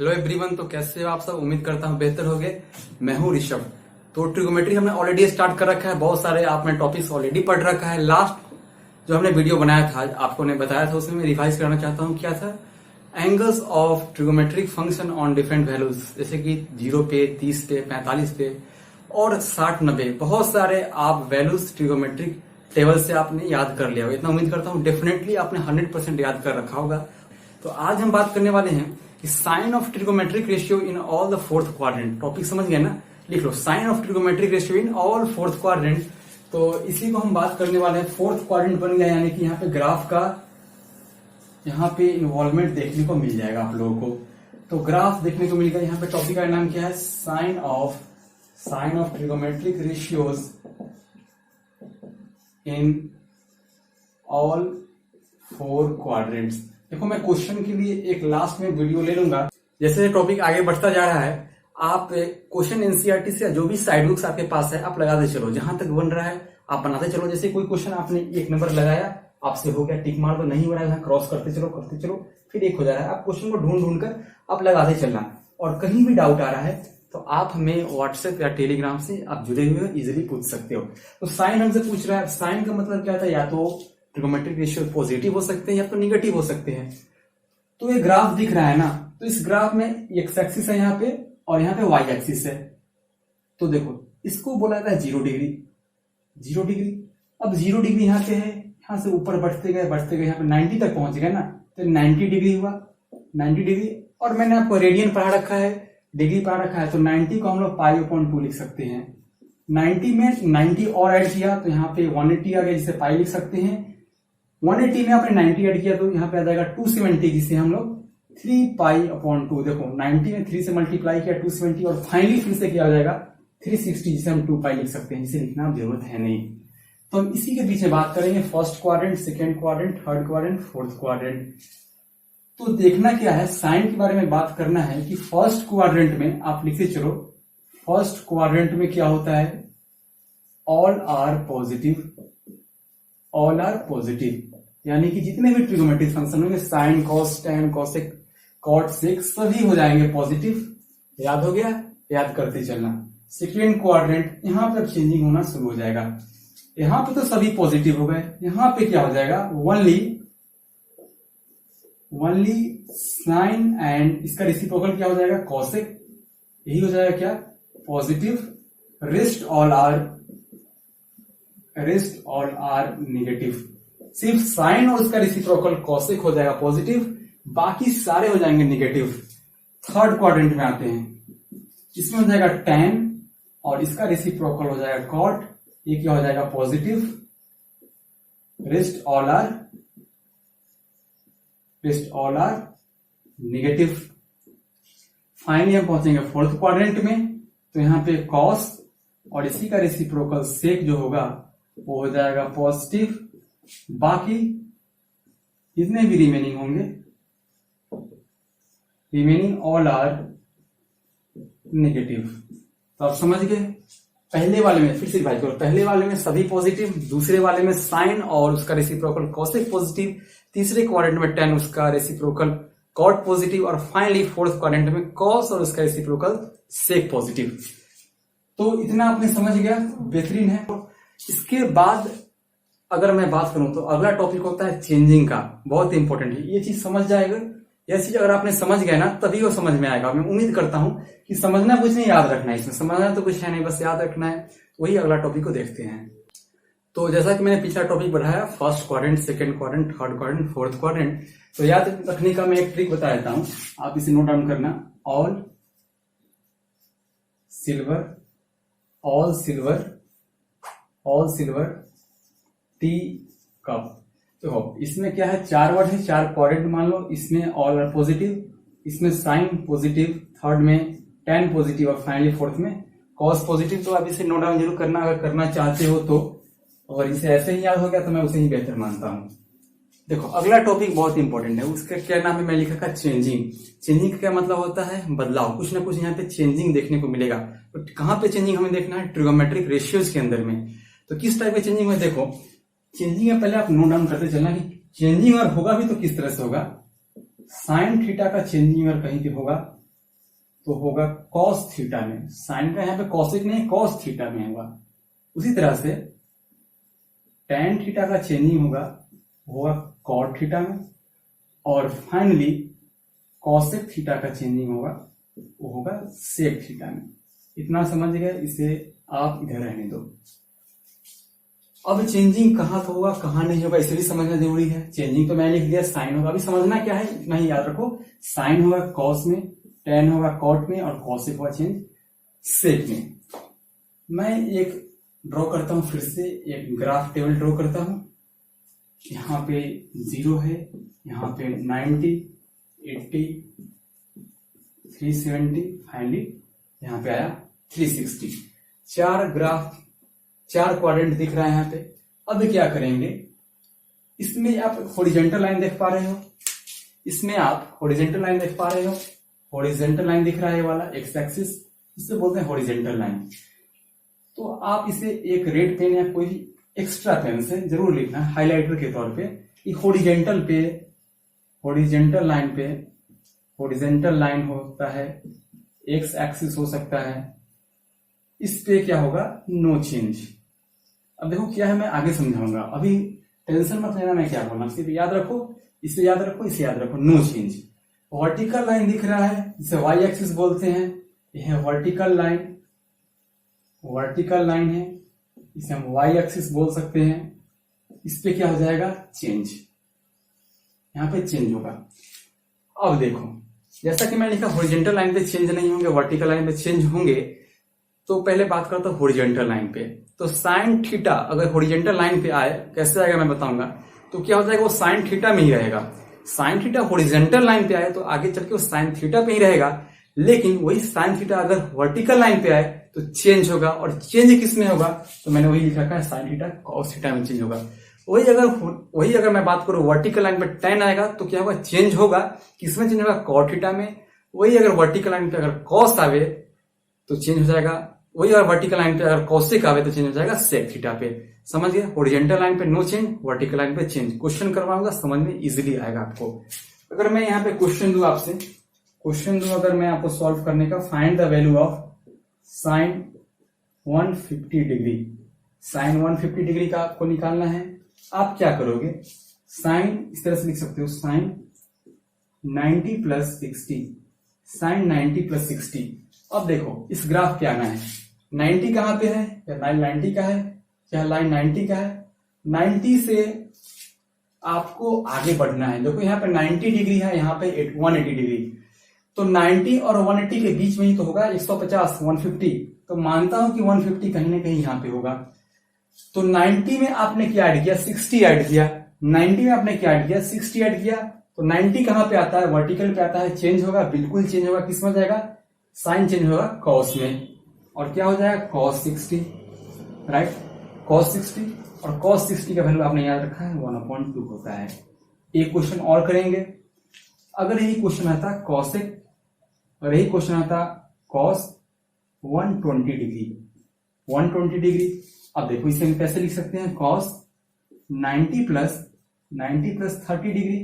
Hello everyone. तो कैसे हो आप सब? उम्मीद करता हूँ बेहतर होगे। मैं हूँ ऋषभ। तो ट्रिगोमेट्री हमने ऑलरेडी स्टार्ट कर रखा है, बहुत सारे आपने टॉपिक्स ऑलरेडी पढ़ रखा है। लास्ट जो हमने वीडियो बनाया था, आपको ने बताया था, उसमें मैं रिवाइज करना चाहता हूँ। क्या था? Angles of trigonometric function on different values, जैसे कि 0 पे, 30 पे, 45 पे और 60, 90। बहुत सारे आप वैल्यूज ट्रिगोमेट्रिक टेबल से आपने याद कर लिया होगा। इतना उम्मीद करता हूँ डेफिनेटली आपने 100% याद कर रखा होगा। तो आज हम बात करने वाले हैं कि sine of trigonometric ratio in all the fourth quadrant. Topic समझ गए ना? लिख लो, sine of trigonometric ratio in all fourth quadrant. तो इसी को हम बात करने वाले हैं। फोर्थ क्वाड्रेंट बन गया, यानी कि यहाँ पे ग्राफ का यहाँ पे इन्वॉल्वमेंट देखने को मिल जाएगा आप लोगों को। तो ग्राफ देखने को मिलेगा। यहाँ पे टॉपिक का नाम क्या है? Sine of trigonometric ratios in all 4 quadrants. देखो, मैं क्वेश्चन के लिए एक लास्ट में वीडियो ले लूंगा। जैसे टॉपिक आगे बढ़ता जा रहा है, आप क्वेश्चन एनसीईआरटी से जो भी साइड बुक्स आपके पास है, आप लगाते चलो। जहां तक बन रहा है आप बनाते चलो। जैसे कोई क्वेश्चन आपने 1 नंबर लगाया, आपसे हो गया, टिक मार दो। नहीं हो रहा है, क्रॉस करते चलो, फिर 1 हो जा रहा है। आप क्वेश्चन को ढूंढ कर आप लगाते चलना। और कहीं भी डाउट आ रहा है तो आप हमें व्हाट्सएप या टेलीग्राम से आप जुड़े हुए इजिली पूछ सकते हो। तो साइन हमसे पूछ रहा है। साइन का मतलब क्या था? या तो ट्रिगोमेट्रिक रेशियो पॉजिटिव हो सकते हैं या तो निगेटिव हो सकते हैं। तो ये ग्राफ दिख रहा है ना, तो इस ग्राफ में एक्स एक्सिस है यहाँ पे और यहाँ पे वाई एक्सिस है। तो देखो, इसको बोला जाता है 0 डिग्री। अब 0 डिग्री यहाँ पे है, यहाँ से ऊपर बढ़ते गए यहाँ पे 90 तक पहुंच गए ना, तो 90 डिग्री हुआ। 90 डिग्री, और मैंने आपको रेडियन पढ़ा रखा है, डिग्री पढ़ा रखा है। तो 90 को हम लोग π/2 लिख सकते हैं। 90 में 90 और ऐड किया तो यहाँ पे 180 आ गया, जिसे पाई लिख सकते हैं। 180 में आपने 90 ऐड किया तो यहाँ पे आ जाएगा 270, जिसे हम लोग 3π/2। देखो, 90 में 3 से मल्टीप्लाई किया 270, और फाइनली फिर से क्या हो जाएगा 360, जिसे हम 2π लिख सकते हैं, जिसे लिखना जरूरत है नहीं। तो हम इसी के पीछे बात करेंगे। First quadrant, second quadrant, third quadrant, fourth quadrant. तो देखना क्या है, साइन के बारे में बात करना है कि फर्स्ट क्वाड्रेंट में आप लिखते चलो। फर्स्ट क्वाड्रेंट में क्या होता है? ऑल आर पॉजिटिव, यानी कि जितने भी ट्रिगोमेट्रिक फंक्शन होंगे, sine, cos, tan, cosec, cot, sec, सभी हो जाएंगे पॉजिटिव। याद हो गया? याद करते चलना। सेकेंड क्वाड्रेंट, यहां पर चेंजिंग होना शुरू हो जाएगा। यहां पे तो सभी पॉजिटिव हो गए, यहां पे क्या हो जाएगा? ओनली साइन एंड इसका रेसिप्रोकल क्या हो जाएगा? कॉसेक। यही हो जाएगा क्या? Positive. Rest all are negative. सिर्फ साइन और उसका रेसिप्रोकल कॉसेक हो जाएगा पॉजिटिव, बाकी सारे हो जाएंगे नेगेटिव। थर्ड क्वाड्रेंट में आते हैं, इसमें हो जाएगा टैन और इसका रेसिप्रोकल हो जाएगा कॉट। ये क्या हो जाएगा? Positive. Rest all are negative. Finally हम पहुंचेंगे फोर्थ क्वाड्रेंट में, तो यहां पे कॉस और इसी का रेसिप्रोकल सेक जो होगा वो हो जाएगा पॉजिटिव। बाकी जितने भी रिमेनिंग होंगे, रिमेनिंग ऑल आर नेगेटिव। तो आप समझ गए। पहले वाले में फिर से रिवाइज करो। पहले वाले में सभी पॉजिटिव, दूसरे वाले में साइन और उसका रेसिप्रोकल कॉसेक पॉजिटिव, तीसरे क्वाड्रेंट में टैन, उसका रेसिप्रोकल कॉट पॉजिटिव, और फाइनली फोर्थ क्वाड्रेंट में कॉस और उसका रेसिप्रोकल सेक पॉजिटिव। तो इतना आपने समझ गया, बेहतरीन है। इसके बाद अगर मैं बात करूं तो अगला टॉपिक होता है चेंजिंग का। बहुत इंपॉर्टेंट है, ये चीज समझ जाएगा। यह चीज अगर आपने समझ गया ना, तभी वो समझ में आएगा। मैं उम्मीद करता हूं कि समझना कुछ नहीं, याद रखना है। इसमें समझना तो कुछ है नहीं, बस याद रखना है। वही अगला टॉपिक को देखते हैं। तो जैसा कि मैंने पिछला टॉपिक बढ़ाया, first quadrant, second quadrant, third quadrant, fourth quadrant. तो याद रखने का मैं एक ट्रिक बता देता हूं, आप इसे नोट डाउन करना। All silver tea cup. तो इसमें क्या है? 4 वर्ड है, 4 क्वाड्रेंट मान लो। इसमें ऑल आर पॉजिटिव, इसमें साइन पॉजिटिव, थर्ड में टैन पॉजिटिव, और फाइनली फोर्थ में कॉस पॉजिटिव। तो आप इसे नोट डाउन जरूर करना अगर करना चाहते हो तो। और इसे ऐसे ही याद हो गया तो मैं उसे ही बेहतर मानता हूं। देखो, अगला टॉपिक बहुत इंपॉर्टेंट है। उसका क्या नाम है? मैं लिखा था चेंजिंग। चेंजिंग का क्या मतलब होता है? बदलाव। कुछ ना कुछ यहाँ पे चेंजिंग देखने को मिलेगा। तो कहां पे चेंजिंग हमें देखना है? ट्रिगोमेट्रिक रेशियोज के अंदर में। तो किस टाइप का चेंजिंग है? देखो, चेंजिंग है, पहले आप नोट डाउन करते चलना कि चेंजिंग और होगा भी तो किस तरह से होगा। साइन थीटा का चेंजिंग और कहीं पे होगा तो होगा कॉस थीटा में, साइन का यहाँ पे कॉसिक नहीं कॉस थीटा में होगा। उसी तरह से टेन थीटा का चेंजिंग होगा कॉट थीटा में, और फाइनली कॉसेक थीटा का चेंजिंग होगा सेक थीटा में। इतना समझ गए, इसे आप इधर रहने दो। अब चेंजिंग कहां तो होगा कहां नहीं होगा इसे भी समझना जरूरी है। चेंजिंग तो मैंने लिख दिया साइन होगा, अभी समझना क्या है इतना ही याद रखो। साइन होगा कॉस में, टेन होगा कॉट में, और कॉसेक होगा चेंज सेक में। मैं एक ड्रॉ करता हूं, फिर से एक ग्राफ टेबल ड्रॉ करता हूं। यहाँ पे 0 है, यहाँ पे 90, 80, 370, फाइनली यहाँ पे आया 360। चार क्वाड्रेंट दिख रहा है यहाँ पे। अब क्या करेंगे, इसमें आप हॉरिजॉन्टल लाइन देख पा रहे हो, इसमें आप हॉरिजॉन्टल लाइन देख पा रहे हो। हॉरिजॉन्टल लाइन दिख रहा है ये वाला एक्स एक्सिस, इससे बोलते हैं हॉरिजॉन्टल लाइन। तो आप इसे एक रेड पेन या कोई एक्स्ट्रा पेन से जरूर लिखना हाइलाइटर के तौर पे। हॉरिजॉन्टल लाइन होता है, एक्स एक्सिस हो सकता है, इस पे क्या होगा नो चेंज। अब देखो क्या है, मैं आगे समझाऊंगा, अभी टेंशन मत लेना मैं क्या बोलना, सिर्फ याद रखो, इसे याद रखो, इसे याद रखो, नो चेंज। वर्टिकल लाइन दिख रहा है, इसे वाई एक्सिस बोलते हैं, यह वर्टिकल लाइन है, इसे हम वाई एक्सिस बोल सकते हैं। इस पे क्या हो जाएगा चेंज, यहां पे चेंज होगा। अब देखो जैसा कि मैंने लिखा हॉरिजॉन्टल लाइन पे चेंज नहीं होंगे, वर्टिकल लाइन पे चेंज होंगे। तो पहले बात करता हूं हॉरिजॉन्टल लाइन पे। तो साइन थीटा अगर हॉरिजॉन्टल लाइन पे आए, कैसे आएगा मैं बताऊंगा। तो क्या हो जाएगा, वो साइन थीटा में ही रहेगा। साइन थीटा हॉरिजॉन्टल लाइन पे आए तो आगे चल के वो साइन थीटा पे ही रहेगा, लेकिन वही साइन थीटा अगर वर्टिकल लाइन पे आए तो चेंज होगा। और चेंज किस में होगा, तो मैंने वही लिखा है साइन थीटा कॉस थीटा में चेंज होगा। वही अगर मैं बात करूं वर्टिकल लाइन पे टेन आएगा तो क्या होगा, चेंज होगा। किसमें चेंज होगा, कॉट थीटा में। वही अगर वर्टिकल लाइन पे अगर कॉस आवे तो चेंज हो जाएगा, वही अगर वर्टिकल लाइन पे अगर कॉसेक आवे तो चेंज हो जाएगा सेक थीटा पे। समझ गए, हॉरिजॉन्टल लाइन पे नो चेंज, वर्टिकल लाइन पे चेंज। क्वेश्चन करवाऊंगा, समझ में इजीली आएगा आपको। अगर मैं यहाँ पे क्वेश्चन दूं आपसे, अगर मैं आपको सॉल्व करने का, find the value of sine 150 degree. Sine 150 degree का आपको निकालना है। आप क्या करोगे, साइन इस तरह से लिख सकते हो, साइन 90 प्लस 60, साइन 90 प्लस 60। अब देखो इस ग्राफ पे आना है, 90 कहां पे है, क्या लाइन 90 का है, क्या लाइन 90 का है। 90 से आपको आगे बढ़ना है। देखो यहाँ पे 90 डिग्री है, यहाँ पे 180 डिग्री। तो 90 और 180 के बीच में ही तो होगा 150, 150। तो मानता हूं कि 150 कहीं ना कहीं यहाँ पे होगा। तो 90 में आपने क्या ऐड किया, 60 ऐड किया। 90 में आपने क्या ऐड किया, 60 ऐड किया। तो 90 कहां पे आता है, वर्टिकल पे आता है, चेंज होगा, बिल्कुल चेंज होगा। किस में जाएगा, साइन चेंज होगा कॉस में, और क्या हो जाएगा cos 60, राइट, cos 60। और cos 60 का वैल्यू आपने याद रखा है 1/2 होता है। एक क्वेश्चन और करेंगे। अगर यही क्वेश्चन आता कॉसेक, और यही क्वेश्चन आता cos 120 डिग्री। अब देखो इसे हम कैसे लिख सकते हैं, cos 90 प्लस 30 डिग्री।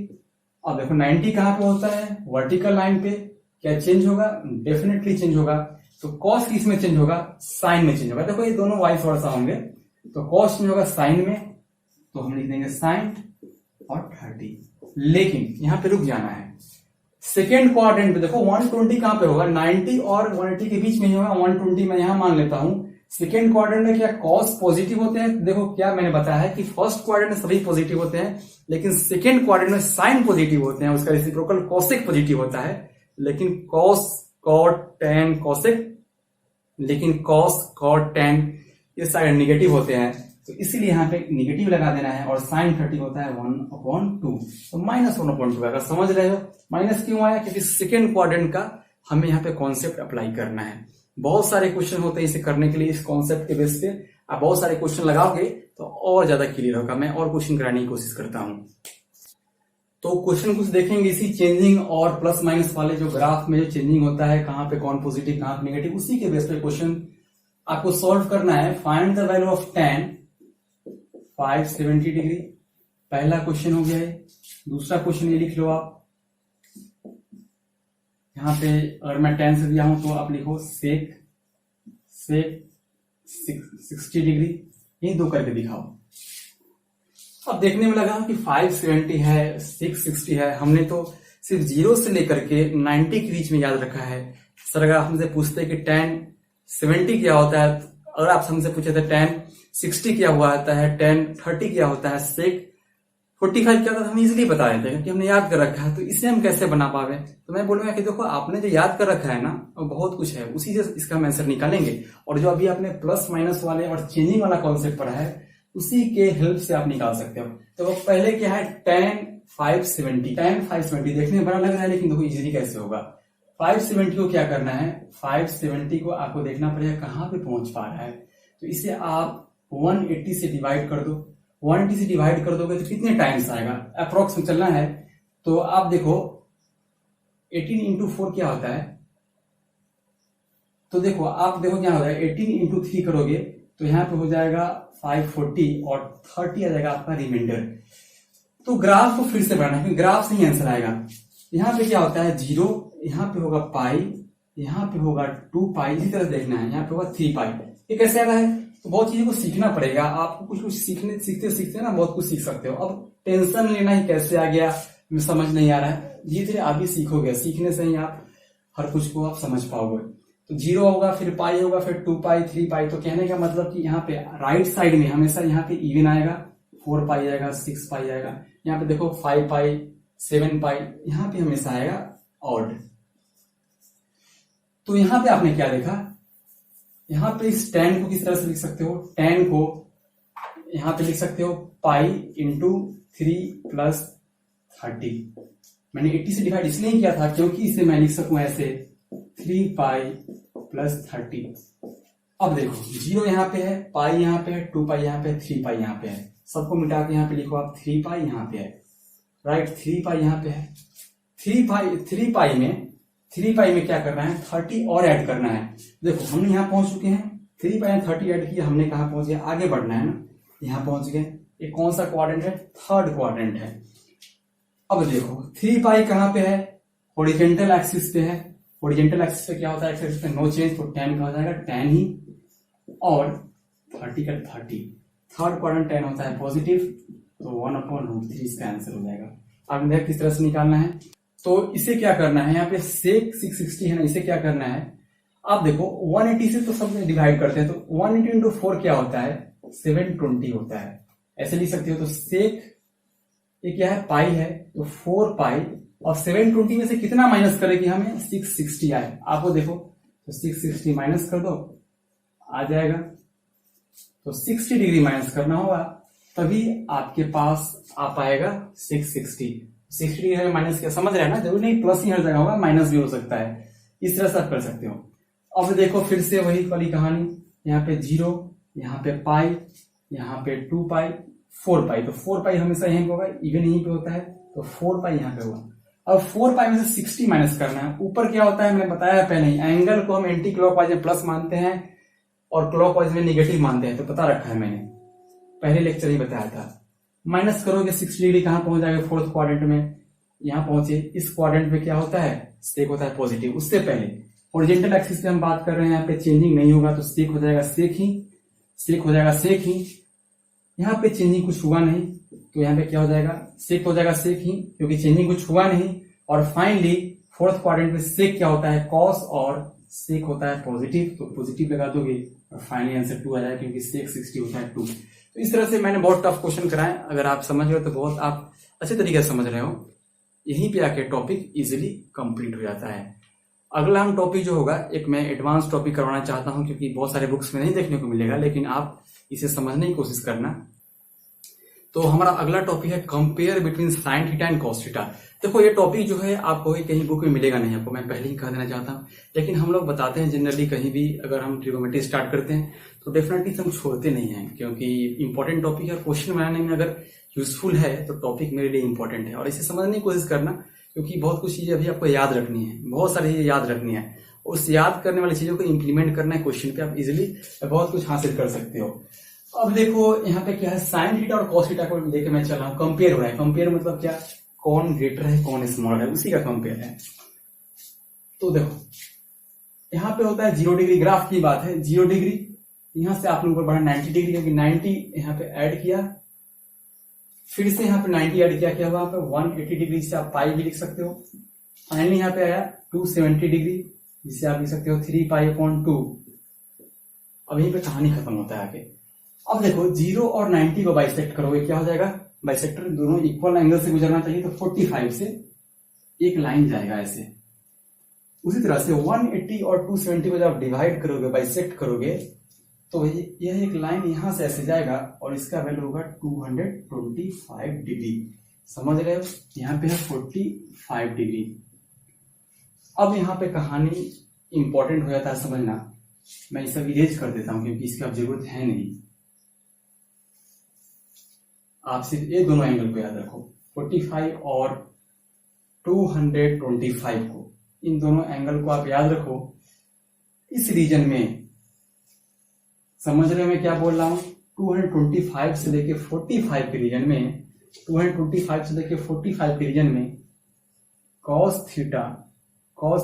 अब देखो 90 कहां पे होता है, वर्टिकल लाइन पे। क्या चेंज होगा, डेफिनेटली चेंज होगा। तो cos किस में चेंज होगा, साइन में चेंज होगा। देखो ये दोनों वाइस वर्सा होंगे, तो cos चेंज होगा साइन में, तो हम लिख देंगे साइन और 30। लेकिन यहां पे रुक जाना है, सेकेंड क्वाड्रेंट पे देखो 120 कहां पे होगा, 90 और 180 के बीच में ही होगा। 120 मैं यहां मान लेता हूं। सेकेंड क्वाड्रेंट में क्या cos पॉजिटिव होते हैं। देखो क्या मैंने बताया है कि फर्स्ट क्वाड्रेंट में सभी पॉजिटिव होते हैं, लेकिन सेकेंड क्वाड्रेंट में साइन पॉजिटिव होते हैं, उसका रेसिप्रोकल कॉसेक पॉजिटिव होता है। लेकिन cos, cot, tan, cosec, लेकिन cos, cot, tan ये सारे निगेटिव होते हैं, तो इसीलिए यहां पे निगेटिव लगा देना है। और साइन 30 होता है 1/2, तो -1/2 आएगा। समझ रहे हो माइनस क्यों आया, क्योंकि सेकेंड क्वाड्रेंट का हमें यहाँ पे कॉन्सेप्ट अप्लाई करना है। बहुत सारे क्वेश्चन होते हैं इसे करने के लिए, इस कॉन्सेप्ट के बेस पे आप बहुत सारे क्वेश्चन लगाओगे तो और ज्यादा क्लियर होगा। मैं और क्वेश्चन कराने की कोशिश करता हूं। तो क्वेश्चन कुछ देखेंगे इसी चेंजिंग और प्लस माइनस वाले, जो ग्राफ में जो चेंजिंग होता है, कहां पे कौन पॉजिटिव कहां पे नेगेटिव, उसी के बेस पे क्वेश्चन आपको सॉल्व करना है। Find the value of tan 570 degree, पहला क्वेश्चन हो गया है। दूसरा क्वेश्चन ये लिख लो आप, यहाँ पे अगर मैं 10 से दिया हूं तो आप लिखो सेक 60 डिग्री, ये दो करके दिखाओ। अब देखने में लगा कि 570 है, 660 है, हमने तो सिर्फ 0 से लेकर के 90 के बीच में याद रखा है। सर अगर आप हमसे पूछते कि 1070 क्या होता है, अगर आप हमसे पूछे थे 1060 क्या हुआ होता है, 1030 क्या होता है, सेक 45 क्या होता है, हम इजीली बता देते हैं क्योंकि हमने याद कर रखा है। तो इसे हम कैसे बना पावे? तो मैं बोलूंगा कि देखो आपने जो याद कर रखा है ना, वो बहुत कुछ है, उसी से इसका हम आंसर निकालेंगे। और जो अभी आपने प्लस माइनस वाले और चेंजिंग वाला कॉन्सेप्ट पढ़ा है, उसी के हेल्प से आप निकाल सकते हो। तो पहले क्या है, 10 570 देखने में बड़ा लग रहा है, लेकिन देखो इजीली कैसे होगा। 570 को क्या करना है, 570 को आपको देखना पड़ेगा कहां पे पहुंच पा रहा है। तो इसे आप 180 से डिवाइड कर दो। 180 से डिवाइड कर दोगे तो कितने टाइम्स आएगा, अप्रोक्स चलना है। तो आप देखो 18 इंटू 4 क्या होता है, तो देखो आप देखो क्या होता है, 18 इंटू 3 करोगे तो यहाँ पे हो जाएगा 540 और 30 आ जाएगा आपका रिमाइंडर। तो ग्राफ को फिर से बढ़ाना है क्योंकि ग्राफ से ही आंसर आएगा। यहाँ पे क्या होता है 0, यहाँ पे होगा पाई, यहाँ पे होगा 2 पाई, इसी तरह देखना है, यहाँ पे होगा 3 पाई। ये कैसे आ रहा है? तो बहुत चीजों को सीखना पड़ेगा आपको, कुछ सीखते सीखते ना बहुत कुछ सीख सकते हो। अब टेंशन लेना ही कैसे आ गया समझ नहीं आ रहा है, धीरे धीरे आप भी सीखोगे, सीखने से ही आप हर कुछ को आप समझ पाओगे। तो 0 होगा, फिर पाई होगा, फिर 2 पाई 3 पाई। तो कहने का मतलब कि यहाँ पे राइट साइड में हमेशा यहाँ पे इवन आएगा, 4 पाई आएगा, 6 पाई आएगा। यहाँ पे देखो 5 पाई 7 पाई, यहाँ पे हमेशा आएगा ऑड। तो यहाँ पे आपने क्या देखा, यहाँ पे इस 10 को किस तरह से लिख सकते हो, 10 को यहाँ पे लिख सकते हो पाई इंटू 3 प्लस 30। मैंने 80 से डिवाइड इसलिए किया था क्योंकि इसे मैं लिख सकूं ऐसे 3 पाई प्लस 30। अब देखो 0 यहाँ पे है, पाई यहाँ पे है, 2 पाई यहाँ पे है, 3 पाई यहाँ पे है। सबको मिटा के यहाँ पे लिखो आप 3 पाई यहाँ पे है, राइट, 3 पाई यहाँ पे है। 3 पाई में क्या करना है, 30 और ऐड करना है। देखो हम यहाँ पहुंच चुके हैं, 3 पाई में 30 ऐड किया, हमने कहा पहुंच गया, आगे बढ़ना है ना, यहाँ पहुंच गए। ये कौन सा क्वाड्रेंट है, थर्ड क्वाड्रेंट है। अब देखो 3 पाई कहां पे है, हॉरिजॉन्टल एक्सिस पे है। हॉरिजॉन्टल एक्सिस पे क्या होता है, एक्सिस पे नो चेंज, तो 10 का हो जाएगा 10 ही, और 30 का 30, थर्ड क्वाड्रेंट 10 होता है पॉजिटिव, तो 1/√3 इसका आंसर हो जाएगा। अब देख किस तरह से निकालना है। तो इसे क्या करना है, यहाँ पे सेक 660 है ना, इसे क्या करना है, आप देखो 180 से तो सब डिवाइड करते हैं, तो 180 इंटू 4 क्या होता है, 720 होता है, ऐसे लिख सकते हो। तो सेक ये क्या है, पाई है, तो 4 पाई, और 720 में से कितना माइनस करे कि हमें 660 आए। आपको देखो तो 660 माइनस कर दो, आ जाएगा। तो 60 डिग्री माइनस करना होगा, तभी आपके पास आ पाएगा 660। 60 डिग्री माइनस क्या, समझ रहे हैं ना, जरूरी नहीं प्लस ही हर जगह होगा, माइनस भी हो सकता है। इस तरह से आप कर सकते हो। अब देखो फिर से वही वाली कहानी, यहाँ पे 0, यहाँ पे पाई, यहाँ पे 2 पाई, 4 पाई। तो 4 पाई हमेशा यहीं पे होगा, इवन यहीं पे होता है, तो 4 पाई यहाँ पे होगा। अब 4 पाई में से 60 माइनस करना है। ऊपर क्या होता है, मैंने बताया पहले ही, एंगल को हम एंटी क्लॉकवाइज में प्लस मानते हैं और क्लॉकवाइज में निगेटिव मानते हैं, तो पता रखा है मैंने, पहले लेक्चर ही बताया था। माइनस करोगे 60 डिग्री कहां पहुंच जाएगा, फोर्थ क्वाड्रेंट में, यहां पहुंचे। इस क्वाड्रेंट में क्या होता है, सेक होता है पॉजिटिव। उससे पहले हॉरिजॉन्टल एक्सिस पे हम बात कर रहे हैं, यहाँ पे चेंजिंग नहीं होगा, तो सेक हो जाएगा सेक ही, सेक हो जाएगा सेक ही। यहाँ पे चेंजिंग कुछ हुआ नहीं, तो यहाँ पे क्या हो जाएगा, सेक हो जाएगा सेक ही, क्योंकि चेंजिंग कुछ हुआ नहीं। और फाइनली फोर्थ क्वाड्रेंट में सेक क्या होता है, कॉस, और सेक होता है पॉजिटिव, तो पॉजिटिव लगा दोगे और फाइनली आंसर 2 आ जाएगा, क्योंकि सेक 60 होता है 2। तो इस तरह से मैंने बहुत टफ क्वेश्चन कराए, अगर आप समझ रहे हो तो बहुत आप अच्छे तरीके से समझ रहे हो। यहीं पे आके टॉपिक इजीली कंप्लीट हो जाता है। अगला हम टॉपिक जो होगा, एक मैं एडवांस टॉपिक करवाना चाहता हूं, क्योंकि बहुत सारे बुक्स में नहीं देखने को मिलेगा, लेकिन आप इसे समझने की कोशिश करना। तो हमारा अगला टॉपिक है compare between sine theta and cos theta. देखो ये टॉपिक जो है आपको कहीं बुक में मिलेगा नहीं, आपको मैं पहले ही कह देना चाहता हूँ, लेकिन हम लोग बताते हैं जनरली कहीं भी अगर हम ट्रिगोनोमेट्री स्टार्ट करते हैं तो डेफिनेटली हम छोड़ते नहीं हैं, क्योंकि इंपॉर्टेंट टॉपिक है। क्वेश्चन बनाने में अगर यूजफुल है तो टॉपिक मेरे लिए इंपॉर्टेंट है, और इसे समझने की कोशिश करना, क्योंकि बहुत कुछ चीजें अभी आपको याद रखनी है, बहुत सारी चीजें याद रखनी है। उस याद करने वाली चीजों को इंप्लीमेंट करना है क्वेश्चन पे, आप इजिली बहुत कुछ हासिल कर सकते हो। अब देखो यहाँ पे क्या है, साइन थीटा और कॉस थीटा को लेकर मैं चल रहा हूँ, कंपेयर हो रहा है। कंपेयर मतलब क्या, कौन ग्रेटर है कौन स्मॉलर है, उसी का कंपेयर है। तो देखो यहाँ पे होता है 0 डिग्री, ग्राफ की बात है 0 डिग्री, यहां से आप लोगों को बढ़ा 90 डिग्री, क्योंकि 90 यहाँ पे ऐड किया, फिर से यहाँ पे 90 ऐड किया, क्या हुआ यहाँ पे 180 डिग्री, से आप पाई भी लिख सकते हो। फाइनली यहाँ पे आया 270 डिग्री, जिसे आप लिख सकते हो 3 पाई अपॉन 2। अब यहीं पे कहानी खत्म होता है आगे। अब देखो 0 और 90 को बाइसेक्ट करोगे, क्या हो जाएगा, बाइसेक्टर दोनों इक्वल एंगल से गुजरना चाहिए, तो 45 से एक लाइन जाएगा ऐसे। उसी तरह से 180 और 270 को जब आप डिवाइड करोगे, बाइसेक्ट करोगे, तो यह एक लाइन यहां से ऐसे जाएगा और इसका वैल्यू होगा 225 डिग्री। समझ रहे हो, यहाँ पे है 45 डिग्री। अब यहाँ पे कहानी इंपॉर्टेंट हो जाता है समझना, मैं इसे इरेज कर देता हूं क्योंकि इसकी अब जरूरत है नहीं। आप सिर्फ ये दोनों एंगल को याद रखो, 45 और 225 को, इन दोनों एंगल को आप याद रखो। इस रीजन में समझ रहे हो मैं क्या बोल रहा हूं, 225 से लेके 45 के रीजन में, 225 से लेके 45 के रीजन में cos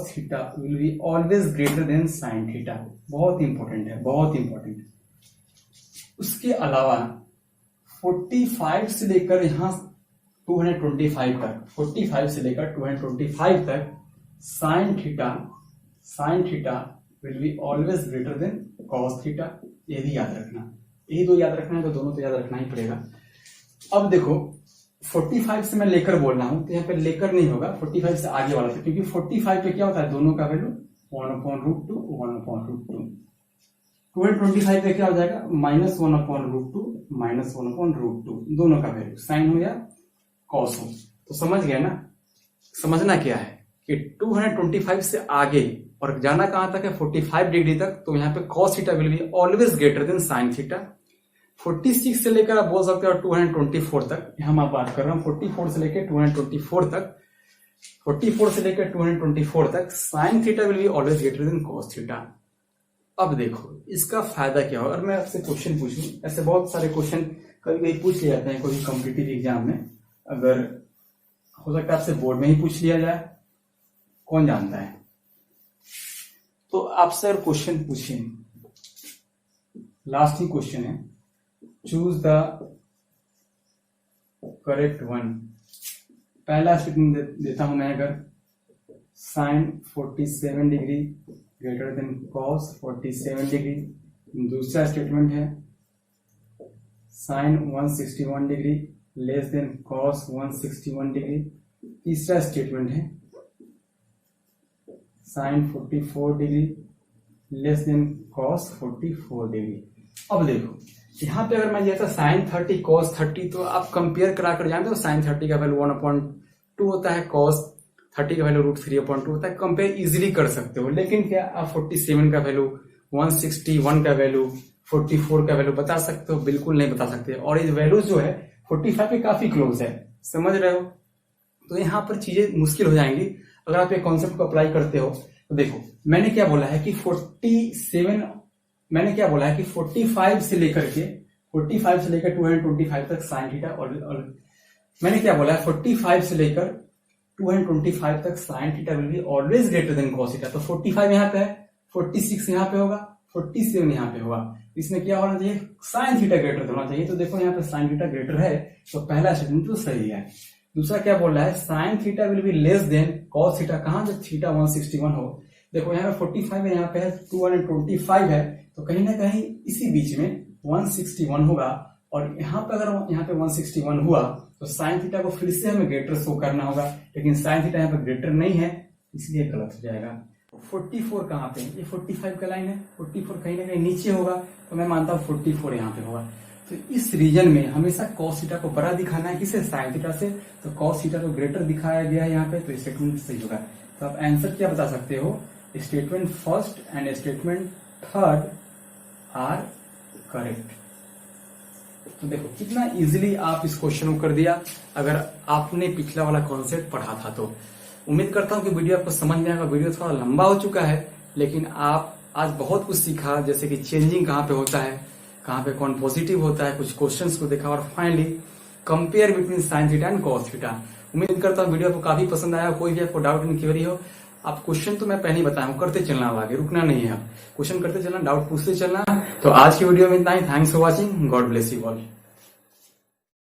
theta will be always greater than sin theta. बहुत इंपॉर्टेंट है, बहुत इंपॉर्टेंट। उसके अलावा 45 से लेकर यहां 225 तक, 45 से लेकर 225 तक sin theta will be always greater than cos theta. ये भी याद रखना, यही दो याद रखना है, तो दोनों तो याद रखना ही पड़ेगा। अब देखो 45 से मैं लेकर बोल रहा हूं, तो यहाँ पे लेकर नहीं होगा, 45 से आगे वाला था, क्योंकि 45 पे क्या होता है, दोनों का वैल्यू 1/√2 1/√2। 225 पे क्या हो जाएगा, -1/√2 -1/√2, दोनों का वैल्यू साइन हो या कॉस हो। तो समझ गया ना, समझना क्या है कि 225 से आगे और जाना कहां तक है, 45 डिग्री तक, तो यहाँ पे cos theta will be always greater than sin theta. 46 से लेकर आप बोल सकते हो 224 तक, यहां मैं बात कर रहा हूं 44 से लेकर 224 तक, 44 से लेकर 224 तक sin theta will be always greater than cos theta. अब देखो इसका फायदा क्या होगा, अगर मैं आपसे क्वेश्चन पूछूं, ऐसे बहुत सारे क्वेश्चन कभी कभी पूछ लिया जाते हैं कोई कॉम्पिटिटिव एग्जाम में, अगर हो सकता है आपसे बोर्ड में ही पूछ लिया जाए, कौन जानता है। तो आपसे अगर क्वेश्चन पूछें, लास्ट ही क्वेश्चन है, चूज द करेक्ट वन। पहला स्टेटमेंट देता हूं मैं, अगर sin 47 degree greater than cos 47 degree. दूसरा स्टेटमेंट है sin 161 degree less than cos 161 degree. तीसरा स्टेटमेंट है sin 44 degree less than cos 44 degree. अब देखो यहाँ पे अगर मैं ये था sin 30 cos 30, तो आप कंपेयर करा कर जानते हो sin 30 का वैल्यू 1/2 होता है, cos 30 का वैल्यू √3/2 होता है, कंपेयर इजीली कर सकते हो। लेकिन क्या आप 47 का वैल्यू, 161 का वैल्यू, 44 का वैल्यू बता सकते हो? बिल्कुल नहीं बता सकते। और ये वैल्यू जो है 45 के काफी क्लोज है, समझ रहे हो। तो यहाँ पर चीजें मुश्किल हो जाएंगी अगर आप ये कॉन्सेप्ट को अप्लाई करते हो। तो देखो मैंने क्या बोला है कि 45 से लेकर 225 तक sin थीटा, और मैंने क्या बोला है 45 से लेकर 225 तक sin theta will be always greater than cos theta. तो 45 यहाँ पे है, 46 यहाँ पे होगा, 47 यहाँ पे होगा, इसमें क्या होना चाहिए, sin थीटा ग्रेटर होना चाहिए। तो देखो यहाँ पे sin थीटा ग्रेटर है, तो पहला स्टेटमेंट तो सही है। दूसरा क्या बोल रहा है, sin theta will be less than cos theta, कहां जब थीटा 161 हो। देखो यहाँ पे 45 है, यहाँ पे है 225 है, तो कहीं ना कहीं इसी बीच में 161 होगा। और यहाँ पे अगर यहाँ पे 161 हुआ तो sin थीटा को फिर से हमें ग्रेटर शो करना होगा, लेकिन sin थीटा यहाँ पे ग्रेटर नहीं है, इसलिए गलत हो जाएगा। 44 कहाँ पे, ये 45 का लाइन है, 44 कहीं ना कहीं नीचे होगा, तो मैं मानता हूँ 44 यहाँ पे होगा। तो इस रीजन में हमेशा cos थीटा को बड़ा दिखाना है, किसे, sin थीटा से। तो cos थीटा को ग्रेटर दिखाया गया है यहाँ पे, तो स्टेटमेंट सही होगा। तो आप आंसर क्या बता सकते हो, statement first and statement third are correct. तो देखो कितना इजीली आप इस क्वेश्चन को कर दिया, अगर आपने पिछला वाला कॉन्सेप्ट पढ़ा था तो। उम्मीद करता हूं कि वीडियो आपको समझ में आएगा। वीडियो थोड़ा लंबा हो चुका है, लेकिन आप आज बहुत कुछ सीखा, जैसे कि चेंजिंग कहाँ पे होता है, कहाँ पे कौन पॉजिटिव होता है, कुछ क्वेश्चंस को देखा, और finally compare between sin theta and cos theta. उम्मीद करता हूँ वीडियो आपको काफी पसंद आया। कोई भी आपको डाउट इन क्वेरी हो आप क्वेश्चन तो मैं पहले ही बताया हूँ, करते चलना, अब आगे रुकना नहीं है, आप क्वेश्चन करते चलना, डाउट पूछते चलना। तो आज की वीडियो में इतना ही। Thanks for watching, God bless you all.